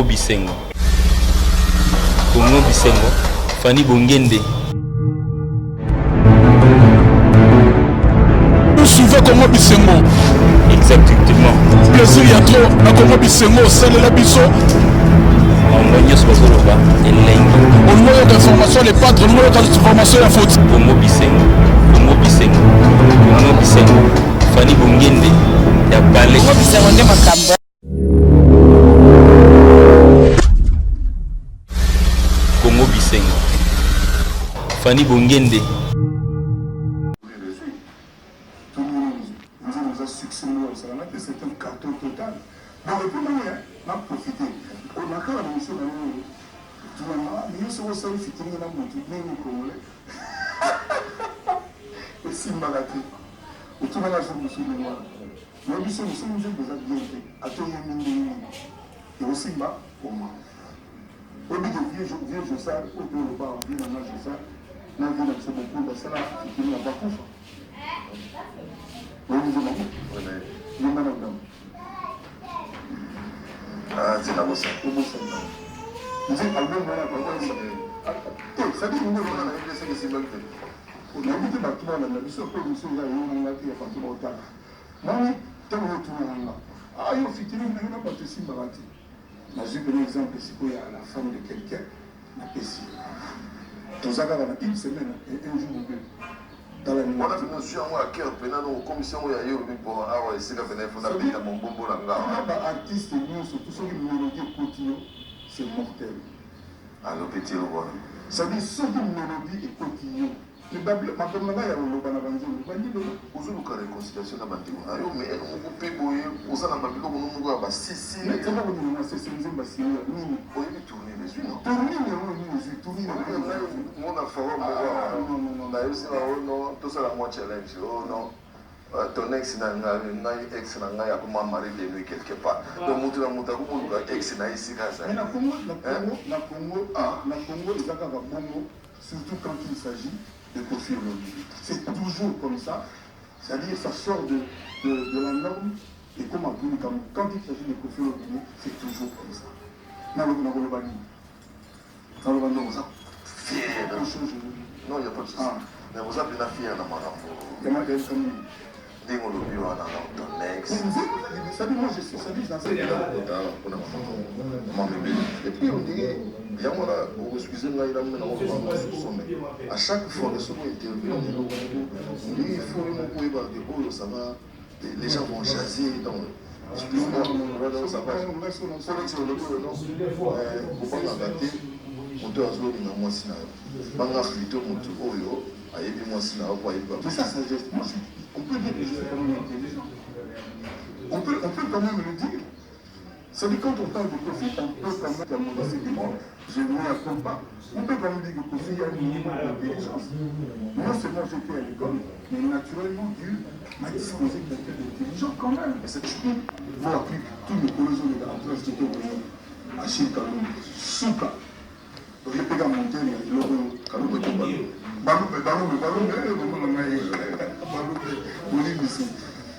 Congo Bisengo. Congo Bisengo. Fanny Bongende. Vous suivez Congo Bisengo. Exactement. Plaisir, il y a trop. À Congo Bisengo, c'est la biso. On moyen sur Zoloba et Lengi. On moyen d'information, les patres, on moyen d'information, la faute. Congo Bisengo. Congo Bisengo. Congo Bisengo. Fanny Bongende. Ya Balé. Congo Bisengo nde makambo. Congo Bisengo. Fanny Bongende. C'est un carton total. Donc, le premier moyen, on a profité. On a quand même monsieur Manou. Tu vois, mais il se voit ça, il fait tenir la moto, mais il est congolais. Et si malaté. Et tout le monde a joué monsieur de moi. Mais il se nous déjà bien fait. À tout le monde. Et aussi, bah, pour moi. Au bout de vieux ça, au bout de bas, on vit dans l'âge ça. On a vu dans ce beaucoup de ça, il finit à Bakouf. Oui, vous avez ah, c'est la bosse. Vous êtes album là, ça dit nous on a laissé que c'est bon. On a dit que tout le monde a vu ça pour nous sur la on a fait partout au tard. Moi, tant que tout le monde là. Ah, il faut qu'il y ait pas de simbarati. Mais j'ai un exemple ici pour la femme de quelqu'un, la pessie. Dans une semaine et un jour ou deux. On a fait monsieur à cœur, pendant la commission où il y a eu pour avoir essayé de faire un mon bombo là. On a artiste, nous, surtout ceux qui mélodie cotillon, c'est mortel. Alors, petit roi. Ça dit ceux qui mélodie et cotillon. Le Babylone, ma femme là, il y a le Banabanzo, le Babylone. Vous avez une réconciliation dans le Babylone. Ah, mais on peut payer pour ça dans le Babylone, on va si. Mais c'est pas comme c'est une bassin, nous. On est tourné les yeux, non? Tourner les yeux, tourner les yeux. Mon enfant, non, tout ça la moi challenge. Oh non. Ton ex n'a ex n'a comment marié de lui quelque part. Donc mutu ex n'a ici casa. Mais la Congo, les Akava Bongo, surtout quand il s'agit de Kofi Olomide. C'est toujours comme ça. C'est-à-dire ça sort de la norme et comme un peu quand il s'agit de Kofi Olomide, c'est toujours comme ça. Non, il n'y a pas de souci. Mais vous avez la fille à la main. Dès qu'on le vit à ton ex. Ça dit, moi je sais, ça dit dans cette et puis on dirait, il y a moi là, excusez-moi, il a mis dans sommet. À chaque fois que ce mot intervient, on dit il faut que vous ça va, les gens vont jaser. Excuse-moi, ça va. Faut pas m'arrêter. On doit jouer dans moi si on a plutôt mon tour oyo ayebi moi si na quoi mais ça c'est juste on peut dire que je suis quand même intelligent. On peut quand même le dire. Ça dit quand on parle de Kofi, on peut quand même dire que moi je ne m'y pas. On peut quand même dire que Kofi a un minimum d'intelligence. Non seulement j'étais à l'école, mais naturellement Dieu m'a disposé quelqu'un d'intelligent quand même. Et cette chose, voilà, puis tous les colosaux de la rentrée c'était au Achille Kalou, Souka. Donc je peux monter le Kalou de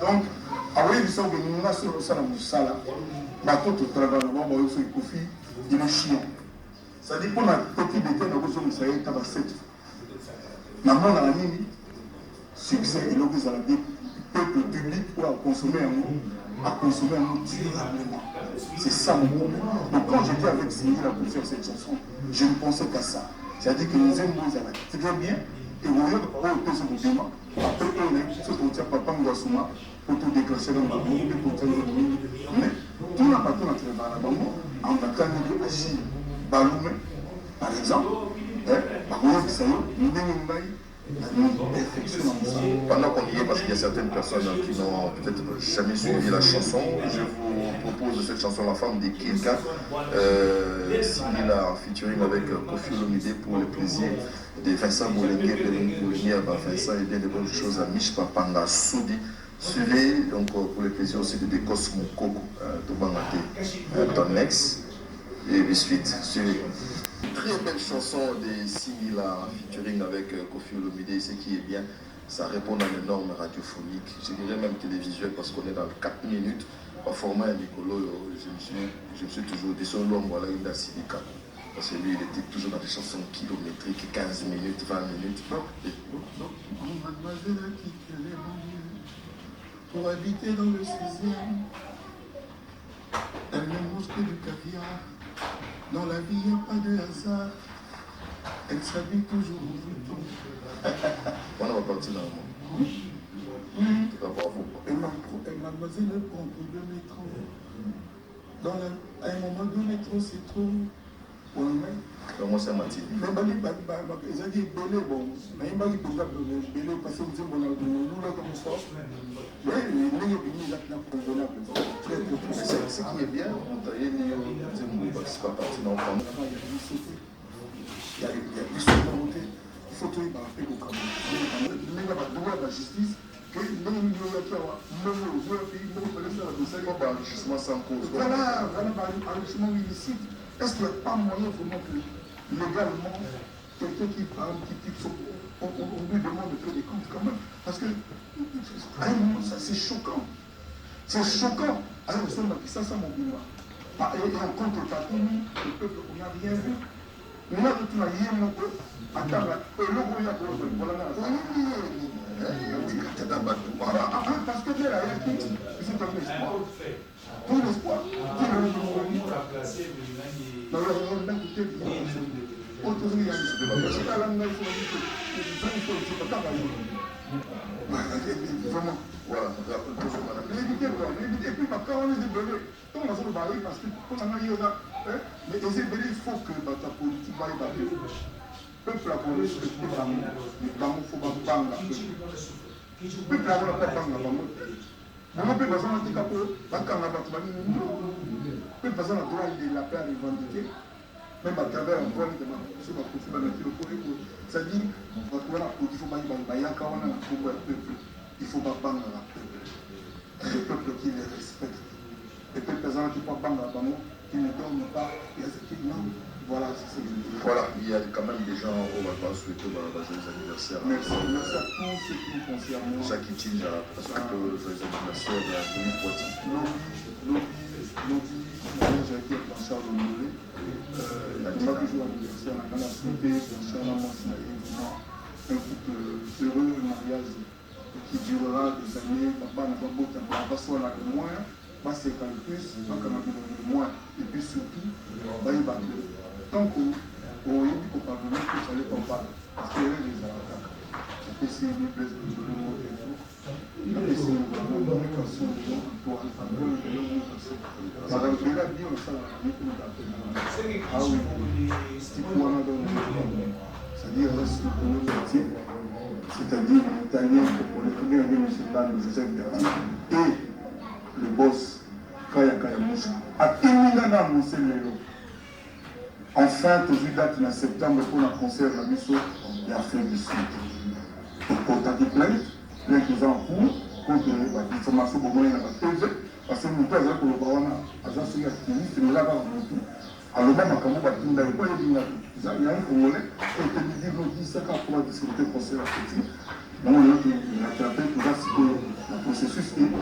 donc, away so que nous avons sur ça la sala, bateau tout travail, on va aussi Kofi, il est chiant. Ça dit qu'on a petit détail dans le ça y est, t'as 7. Maman a mis succès et l'objet à la vie, peuple public pour consommer un mot durablement. C'est ça mon mot. Donc quand j'étais avec Cindy là pour faire cette chanson, je ne pensais qu'à ça. C'est-à-dire que nous aimons Zala. C'est très bien. Et vous voyez, on peut se mouvement. Après, on est sur le tien, papa, on doit soumettre pour tout déclencher dans le monde, pour tout le monde. Mais tout n'a pas tout naturel dans la bande. On a quand même agi Baloumé, par exemple. Pendant qu'on y est, parce qu'il y a certaines personnes qui n'ont peut-être jamais suivi la chanson, je vous propose cette chanson La femme de quelqu'un, signée en featuring avec Kofi Olomide pour le plaisir de Vincent Moulengue, Vincent et bien de bonnes choses à Mishpa Panga Soudi. Suivez donc pour le plaisir aussi de Cosmo Koko, ton ex, et puis suite. Suivez. Très belle chanson de Simila featuring avec Kofi Olomide, ce qui est bien, ça répond à les normes radiophoniques, je dirais même télévisuelles parce qu'on est dans 4 minutes Au format Nicolo, je me suis toujours dit sur l'homme, voilà, une Civica. Parce que lui, il était toujours dans des chansons kilométriques, 15 minutes, 20 minutes. Non, mademoiselle a quitté les banlieues pour habiter dans le 6e. Elle ne mange que du caviar. Dans la vie, il n'y a pas de hasard. Elle s'habille toujours au bouton. On va partir dans le monde. Et mademoiselle prend pour le métro. À un moment du métro, c'est trop. Comment ça m'a-t-il? Mais ils ont dit belé, bon. Mais il m'a dit que belé, parce que vous avez dit, nous, là, comme ça. Mais il y a ce qui est bien, c'est pas parti dans le temps. Il y a des souverainetés. Il faut tout y rappeler au Cameroun. Il y a la justice. Enrichissement sans cause. Voilà, enrichissement illicite. Est-ce qu'il n'y a pas moyen vraiment que légalement, quelqu'un qui parle, qui pique, on lui demande de faire des comptes quand même? Parce que à un moment, ça c'est choquant. C'est choquant. Alors, on a dit ça, mon boulot. Et en contrepartie, nous, le peuple, on n'a rien vu. Nous, on n'a rien vu. Attends, le logo, il y a pour le voilà. Parce que Dieu a écrit, il faut donner l'espoir. Tout l'espoir. Vraiment. Voilà. Et puis, quand on est débellé, quand on a le baril, parce que quand on a eu là, mais les débellés, il faut que ta politique va évaluer. Peuple a volé ce que tu as mis, il faut pas bang la peuple. Peuple a volé pas bang la peuple. Maintenant, peuple a dit qu'à peu, quand on a battu, peuple a droit de la paix à revendiquer, même à travers un point de ce qu'on peut faire dans le pays. C'est-à-dire, il faut pas il faut pas bang la peuple. Le peuple qui les respecte. Les peuples qui ne font pas bang la peuple, qui ne dorment pas, il y a ce qui non. Voilà, il y a quand même des gens où on va pas souhaiter joyeux anniversaire. Merci à tous ceux qui nous concernent. Jacques Tinja, parce que joyeux anniversaire de la Denis Poitiers. Lodi, j'ai été à Blanchard de Moulé. Il a pas toujours anniversaire, on a la santé, Blanchard, la moitié, un couple heureux, un mariage qui durera des années. Papa n'a pas beau temps, on va soit là de moins, pas 50 plus, pas qu'on a de moins, et puis surtout, il va tant qu'on a dit qu'on parle de nous, il fallait qu'on parle. Parce qu'il y avait des avocats. Et c'est une place de l'eau et tout. Et c'est une communication de l'eau, Antoine, Antoine, de l'eau, Madame Béla dit, on s'en a dit pour la ah oui, c'est quoi on a donné. C'est-à-dire, reste pour nos métiers, c'est-à-dire l'italien, pour le premier ami, M. Dan, Joseph Berti, et le boss, Kaya Moussa. À Kémina, on sait les lots. Enfin, tout de date en septembre pour un concert à Bissau et Afrique du Sud. Pour tenter plainte nous en cours contre l'information pour moi, il y a la TV, parce que nous avons pour le baron, agence activiste, nous l'avons tout. Alors, même quand on va tout dans le coin, il y a un Congolais qui a dit nous dit 50 pour distribuer le concert à Petit. Donc, il a attrapé tout ça, c'est que le processus est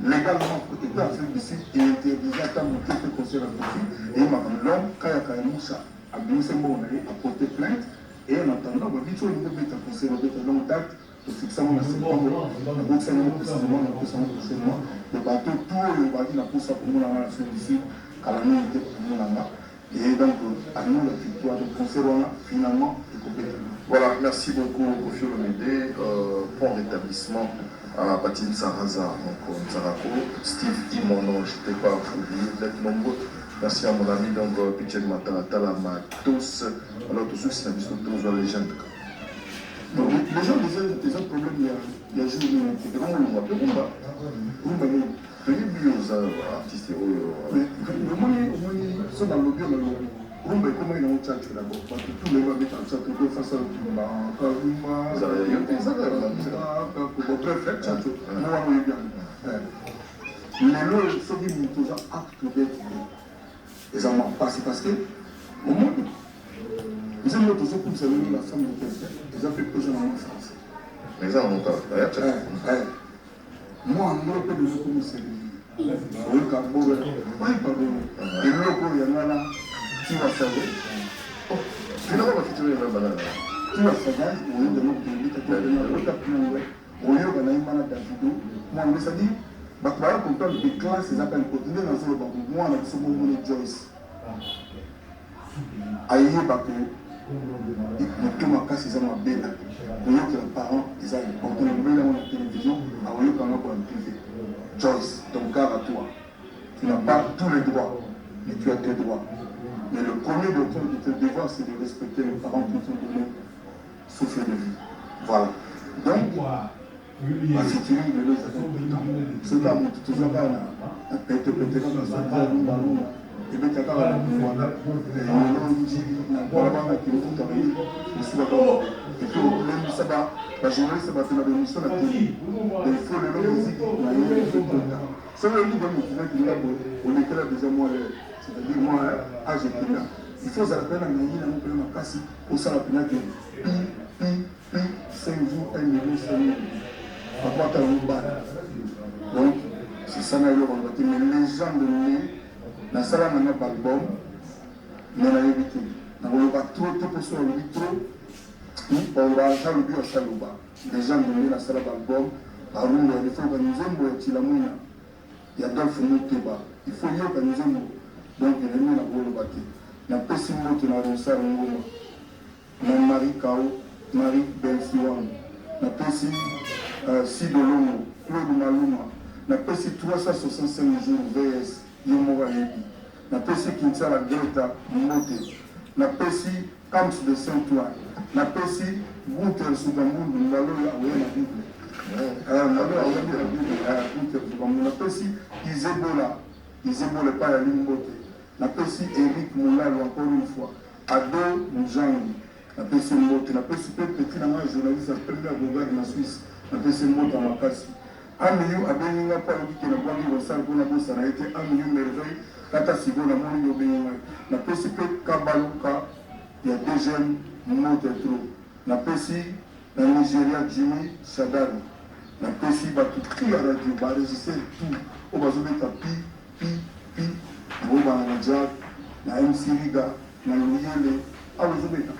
légalement protégé à Afrique du Sud et interdit à monter le concert à Petit. Et l'homme, Kaya Moussa, a bien ce mot, a porté plainte. Et en attendant, on dit que nous devons être conservateur de longue date, le fixement en septembre, le gouvernement précisément, le gouvernement prochainement, le bateau, tout le bateau n'a pas ça pour nous dans la Afrique du Sud, à la même était pour nous là. Et donc, à nous, la victoire de concert, finalement, est complètement. Voilà, merci beaucoup, Kofi Olomide. Bon rétablissement à Patine Saraza, donc Nzarako, Steve Imono, je n'étais pas oublié, vous êtes nombreux. Merci à mon ami, donc, Pichel Matalatala, tous. Alors, tous ceux qui sont tous les gens. Donc, les gens disaient des autres problèmes, il y a juste une comment on l'appelle Rumba Rumba, artiste. Mais au moins, ça dans le lobby, Rumba, comment ils ont tchatché d'abord? Parce que tous les gens mettent en chat, ils face à Rumba, Rumba, vous avez eu ça, bref, tchatché. Moi, on est bien. Les lois, c'est des gens actes d'être. Les amants passent parce que, au monde, ils ont toujours comme ça, la femme de quelqu'un, ils ont fait projet en France. Mais ça, on pas. Moi, en Europe, je commence Oui, pardon. Et l'autre, il y en a là, tu vas savoir. Finalement, on va featurer la banane. Tu vas savoir, au lieu de l'autre pays, tu as au lieu de l'Aïmana Davido, moi, je me dis, je vais comprendre des classes, ils appellent continuer dans ce moment. Moi, on a ce moment de Joyce. Aïe, Bako, tout ma casse, ils ont ma belle. Au lieu que les parents, ils aillent porter le bel dans la télévision, au lieu qu'on a pour le privé. Joyce, ton cas à toi. Tu n'as pas tous les droits, mais tu as tes droits. Mais le premier de tes devoirs, c'est de respecter les parents qui t'ont donné souffle de vie. Voilà. Donc, ma featuring de l'autre, c'est là où tu te vois à péter comme ça, et bien tu as voilà, et puis même ça va, la journaliste va faire la émission à la télé. Il faut le nom musique, c'est le livre qui est on était là déjà moi, c'est-à-dire moi, j'étais là. Il faut ça rappelle à Naïla, on peut me casser au sein de la pénalité. 5 jours, 1 million, 5 000. Donc, c'est ça qu'on va dire. Mais les gens de nous, dans la salle, on n'a pas d'album, mais on a évité. On va trop, trop, on va faire le but à Chalouba. Les gens de nous, dans la salle, d'album, il faut organiser un peu il y a d'autres Mouteba. Il faut y organiser un peu. Donc, il y a une peu de Pessi Moto, na Rosa Ngoma, na Marie Kao, Marie Bensiwan, na Pessi Sidolomo, Claude Maluma, na Pessi 365 jours VS, Yomora Yebi, na Pessi Kinsala Greta Mote, na Pessi Camps de Saint-Ouen, na Pessi Gunter Sugamund, na Loya Awena Bible. Na Pessi Izebola pas la ligne Mote. Na Pessi Eric Moulal encore une fois, Ado Moujangi, na Pessi Mote, na Pessi Petit Nama journaliste à première regard en Suisse, na Pessi Mote en Makasi. Amiyu Abeninga Paroki qui n'a pas vu au sein de la bourse, a été Amiyu Merveille, Kata Sigo, la Moni Obeninga, na Pessi Kabaluka, il y a deux jeunes Mote trop, na Pessi, na Nigeria Jimmy Shadari, na Pessi Batuki à radio, va enregistrer tout, au Bazometa Pi. Boba na Jack, na MC Riga, na Luyele, Zobeka.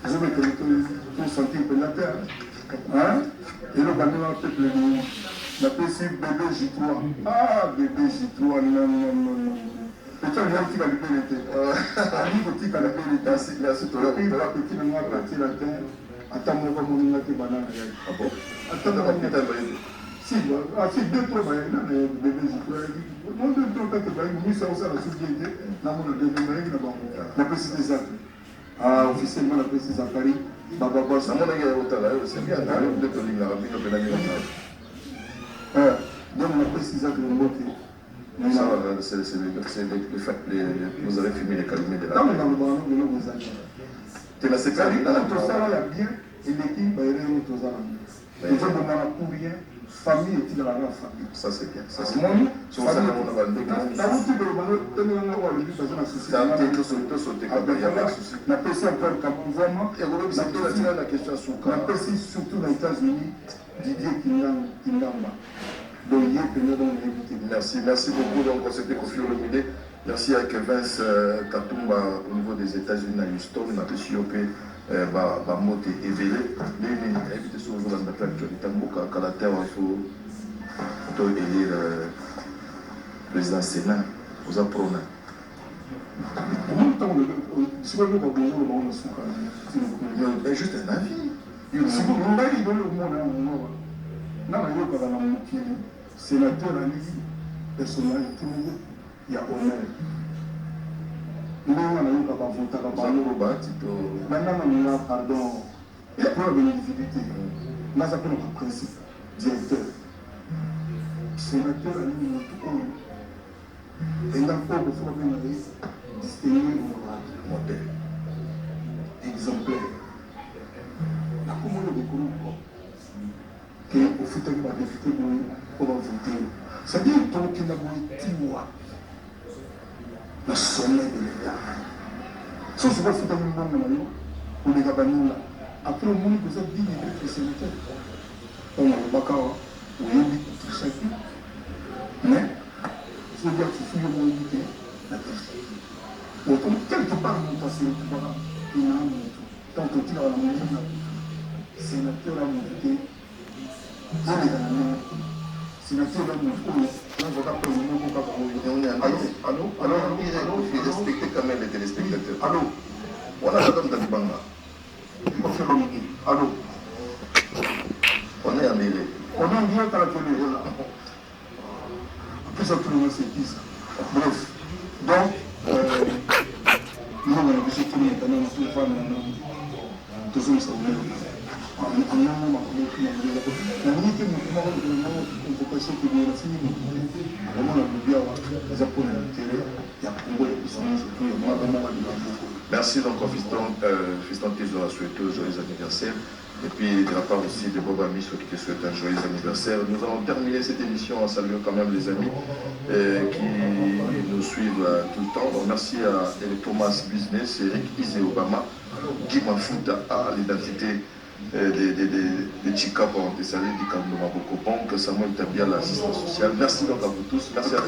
Zobeka, tout sentir pour la terre. Et le bandit peuple la PC bébé J3. Bébé J3, non. Peut-être qu'il va le pénétrer. Il va le pénétrer. Il va petit le noir partir la terre. Attends, mon va mourir la banane. Ah bon? Attends, mon va mourir. Si, 2-3 bébé J3. Non, 2-3 bébés, ça aussi à la société. La PC des actes. Officiellement, la PC Zakari. Baba Boss. C'est bien, de te lire la rapide, de la nuit. Donc, la PC Zakari de Moté. Vous avez filmé les calumets de la. Non, tu l'as séparé. Il y a bien, et l'équipe va y aller au Tozala. Il faut demander pour rien. Famille est-il dans la grande famille? Ça c'est bien. Ça c'est bien. Mon sur ça, on a le la route de la société. La PC encore vraiment. Et vous avez la question sur la PC surtout dans les États-Unis, Didier Kingamba. Donc il y a une Merci beaucoup. Donc c'était Kofi Olomide. Merci à Vince Katumba au niveau des États-Unis à Houston. On a reçu Mote éveillé. Mais évitez sur vous dans l'actualité. Il faut élire le président Sénat aux apprenants. Mais juste un avis. Si vous voulez, sénateur Ali, personnalité, il y a honneur. Nous avons voté maintenant, pardon, il y a pas de visibilité. Nous avons un principe, directeur. Sénateur Ali, tout homme. Et dans le corps, il faut distinguer le modèle, exemplaire. La communauté de Kourouko, qui est au futur de la député pour voter. C'est-à-dire qu'il y a le sommet de l'État. Si je vois que c'est un monde, on est là. Après, le monde, vous avez dit qu'il est sénateur. On a le Bakao, on a dit qu'il est chacun. Mais, il faut dire que c'est une mobilité. Autant, quelque part, mon passé, il y a un tant que tu as la mobilité, sénateur la mobilité, sénateur la mobilité, allô, respectez quand même les téléspectateurs. Allô, Voilà la dame d'Alibanga. allô, On est en mêlée. on est en direct à la télé, là. Après ça, tout le monde s'est dit ça. Bref, donc, nous, on a vu ce film, on a vu ce film, tout ça, ça vous Merci donc au fiston qui nous a souhaité un joyeux anniversaire. Et puis de la part aussi de Bob Amiso qui te souhaite un joyeux anniversaire. Nous allons terminer cette émission en saluant quand même les amis qui nous suivent tout le temps. Donc merci à Thomas Business, Eric Isé Obama, Guy Mafuta à l'identité de Chica pour te saluer du Kambo Maboko Banque, Samuel Tabia l'assistance sociale. Merci donc à vous tous. Merci à tous.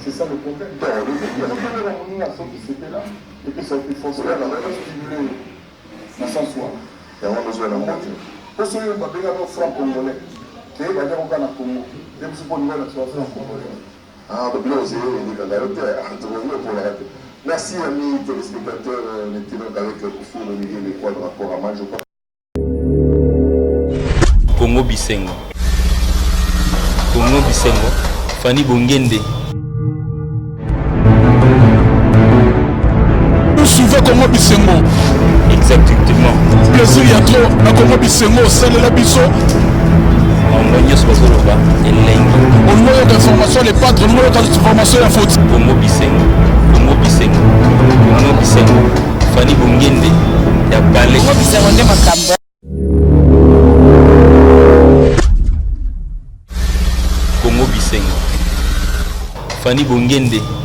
C'est ça le problème. C'était là, et puis ça a été forcé. On a stimulé dans son soir. Et on a besoin d'un monde. Pour ceux qui ont des francs congolais, qui ont des organes à Congo, ils ne sont pas nouvelles sur les francs congolais. Ah, donc là, c'est merci, amis téléspectateurs. Maintenant, avec Koufou, le milieu des quoi de rapport à moi, je crois. Congo Bisengo. Congo Bisengo. Fanny Bongende. Nous suivons Congo Bisengo. Exactement. Plaisir, il y a trop. À Congo Bisengo, c'est la biso. On voit ce bazoloba et lengi. On voit d'informations, les patres, on voit d'informations, la faute. Congo Bisengo. Congo Bisengo. Congo Bisengo. Fanny Bongende. Ya balé. Congo Bisengo nde makambo. Congo Bisengo. Fanny Bongende.